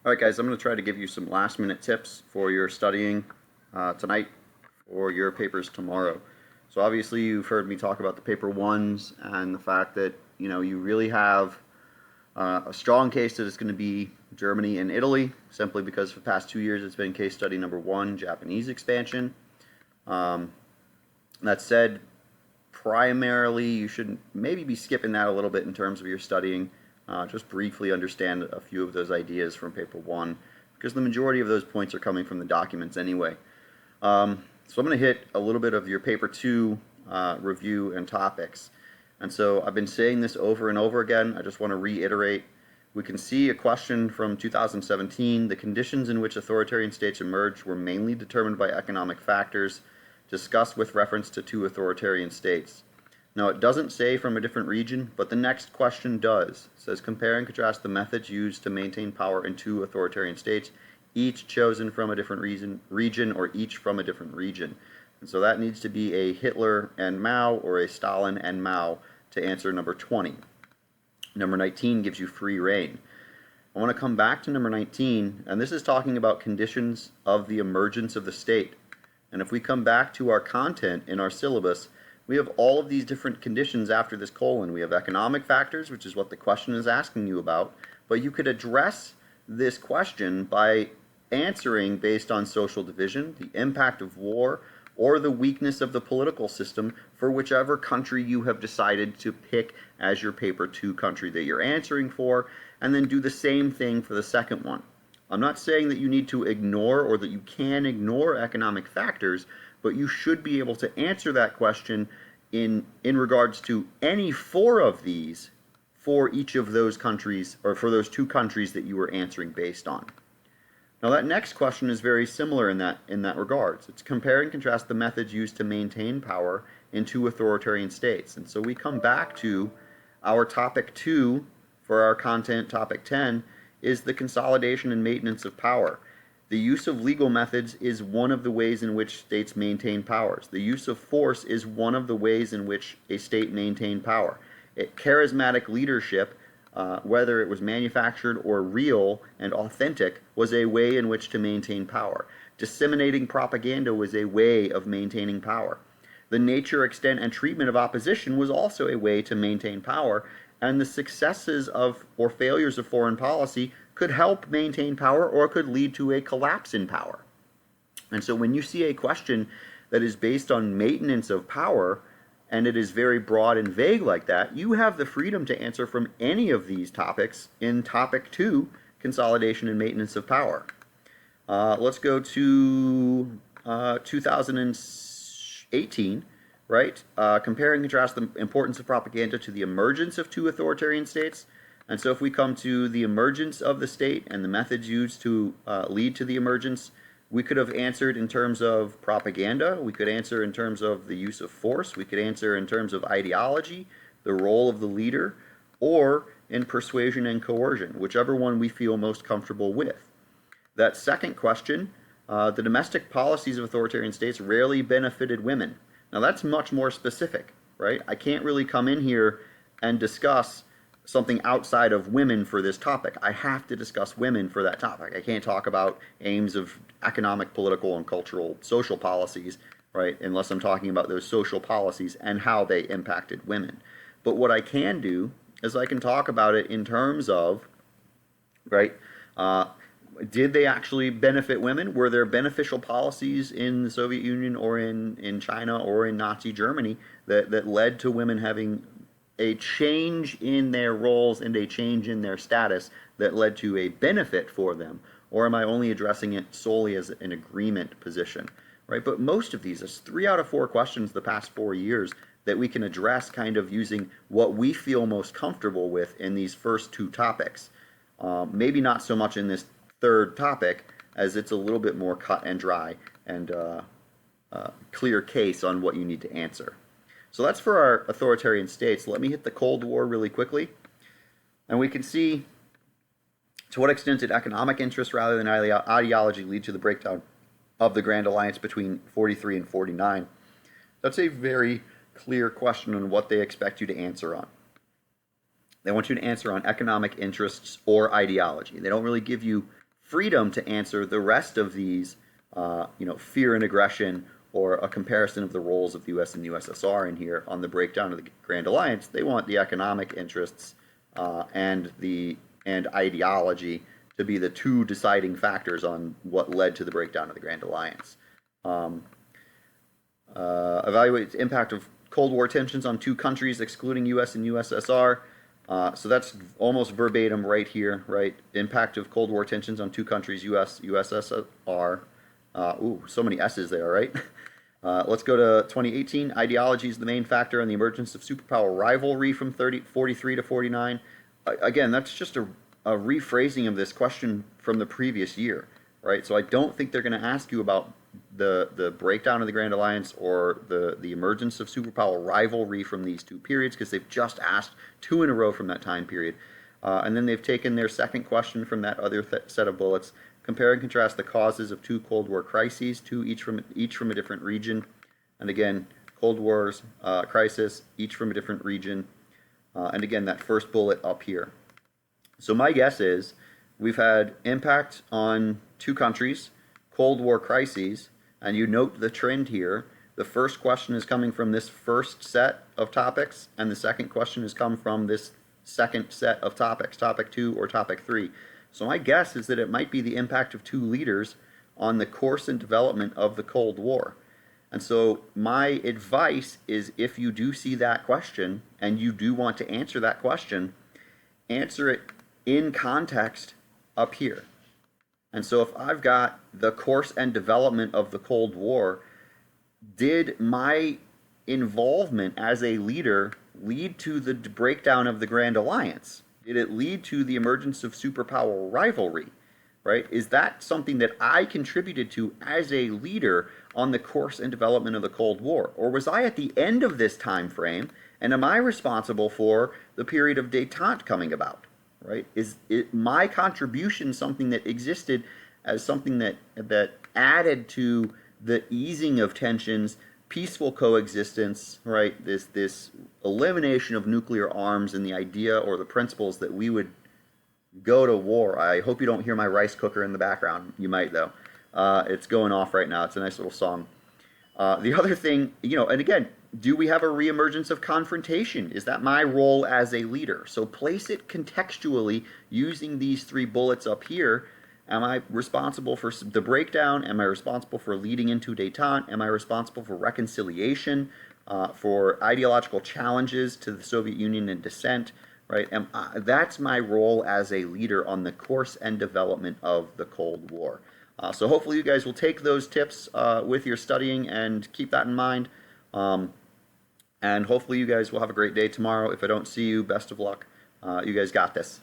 Alright guys, I'm going to try to give you some last minute tips for your studying tonight or your papers tomorrow. So obviously you've heard me talk about the paper ones and the fact that you really have a strong case that it's going to be Germany and Italy, simply because for the past 2 years it's been case study number 1, Japanese expansion. That said, primarily you should maybe be skipping that a little bit in terms of your studying. Just briefly understand a few of those ideas from paper 1, because the majority of those points are coming from the documents anyway. So I'm going to hit a little bit of your paper 2 review and topics. And so I've been saying this over and over again. I just want to reiterate. We can see a question from 2017. The conditions in which authoritarian states emerged were mainly determined by economic factors discussed with reference to 2 authoritarian states. Now, it doesn't say from a different region, but the next question does. It says, compare and contrast the methods used to maintain power in 2 authoritarian states, each chosen from a different region or each from a different region. And so that needs to be a Hitler and Mao or a Stalin and Mao to answer number 20. Number 19 gives you free reign. I want to come back to number 19, and this is talking about conditions of the emergence of the state. And if we come back to our content in our syllabus, we have all of these different conditions after this colon. We have economic factors, which is what the question is asking you about, but you could address this question by answering based on social division, the impact of war, or the weakness of the political system for whichever country you have decided to pick as your paper 2 country that you're answering for, and then do the same thing for the second one. I'm not saying that you need to ignore or that you can ignore economic factors, but you should be able to answer that question in regards to any 4 of these for each of those countries, or for those 2 countries that you were answering based on. Now that next question is very similar in that regards. It's compare and contrast the methods used to maintain power in 2 authoritarian states. And so we come back to our topic 2 for our content, topic 10, is the consolidation and maintenance of power. The use of legal methods is one of the ways in which states maintain powers. The use of force is one of the ways in which a state maintained power. Charismatic leadership, whether it was manufactured or real and authentic, was a way in which to maintain power. Disseminating propaganda was a way of maintaining power. The nature, extent, and treatment of opposition was also a way to maintain power, and the successes of or failures of foreign policy could help maintain power or could lead to a collapse in power. And so when you see a question that is based on maintenance of power, and it is very broad and vague like that, you have the freedom to answer from any of these topics in topic 2, consolidation and maintenance of power. Let's go to 2018, right? Compare and contrast the importance of propaganda to the emergence of 2 authoritarian states. And so if we come to the emergence of the state and the methods used to lead to the emergence, we could have answered in terms of propaganda, we could answer in terms of the use of force, we could answer in terms of ideology, the role of the leader, or in persuasion and coercion, whichever one we feel most comfortable with. That second question, the domestic policies of authoritarian states rarely benefited women. Now that's much more specific, right? I can't really come in here and discuss something outside of women for this topic. I have to discuss women for that topic. I can't talk about aims of economic, political, and cultural social policies, right, unless I'm talking about those social policies and how they impacted women. But what I can do is I can talk about it in terms of, right, did they actually benefit women? Were there beneficial policies in the Soviet Union or in China or in Nazi Germany that led to women having a change in their roles and a change in their status that led to a benefit for them? Or am I only addressing it solely as an agreement position, right? But most of these, there's 3 out of 4 questions the past 4 years that we can address kind of using what we feel most comfortable with in these first 2 topics. Maybe not so much in this third topic, as it's a little bit more cut and dry and clear case on what you need to answer. So that's for our authoritarian states. Let me hit the Cold War really quickly. And we can see to what extent did economic interest rather than ideology lead to the breakdown of the Grand Alliance between 43 and 49. That's a very clear question on what they expect you to answer on. They want you to answer on economic interests or ideology. They don't really give you freedom to answer the rest of these, fear and aggression, or a comparison of the roles of the U.S. and the USSR in here on the breakdown of the Grand Alliance. They want the economic interests and ideology to be the two deciding factors on what led to the breakdown of the Grand Alliance. Evaluate the impact of Cold War tensions on two countries, excluding U.S. and USSR. So that's almost verbatim right here, right? Impact of Cold War tensions on two countries, U.S., USSR. So many S's there, right? Let's go to 2018. Ideology is the main factor in the emergence of superpower rivalry from 43 to 49. Again, that's just a rephrasing of this question from the previous year, right? So I don't think they're going to ask you about the breakdown of the Grand Alliance or the emergence of superpower rivalry from these two periods, because they've just asked two in a row from that time period. And then they've taken their second question from that other set of bullets. Compare and contrast the causes of two Cold War crises, each from a different region. And again, Cold Wars, crisis, each from a different region. And again, that first bullet up here. So my guess is we've had impact on two countries, Cold War crises, and you note the trend here. The first question is coming from this first set of topics, and the second question has come from this second set of topics, topic 2 or topic 3. So my guess is that it might be the impact of two leaders on the course and development of the Cold War. And so my advice is, if you do see that question and you do want to answer that question, answer it in context up here. And so if I've got the course and development of the Cold War, did my involvement as a leader lead to the breakdown of the Grand Alliance? Did it lead to the emergence of superpower rivalry? Right? Is that something that I contributed to as a leader on the course and development of the Cold War? Or was I at the end of this time frame, and am I responsible for the period of détente coming about? Right? Is my contribution something that existed as something that added to the easing of tensions, peaceful coexistence, right? This elimination of nuclear arms, and the idea or the principles that we would go to war. I hope you don't hear my rice cooker in the background. You might, though. It's going off right now. It's a nice little song. The other thing, and again, do we have a reemergence of confrontation? Is that my role as a leader? So place it contextually using these three bullets up here. Am I responsible for the breakdown? Am I responsible for leading into détente? Am I responsible for reconciliation, for ideological challenges to the Soviet Union and dissent? Right? That's my role as a leader on the course and development of the Cold War. So hopefully you guys will take those tips with your studying and keep that in mind. And hopefully you guys will have a great day tomorrow. If I don't see you, best of luck. You guys got this.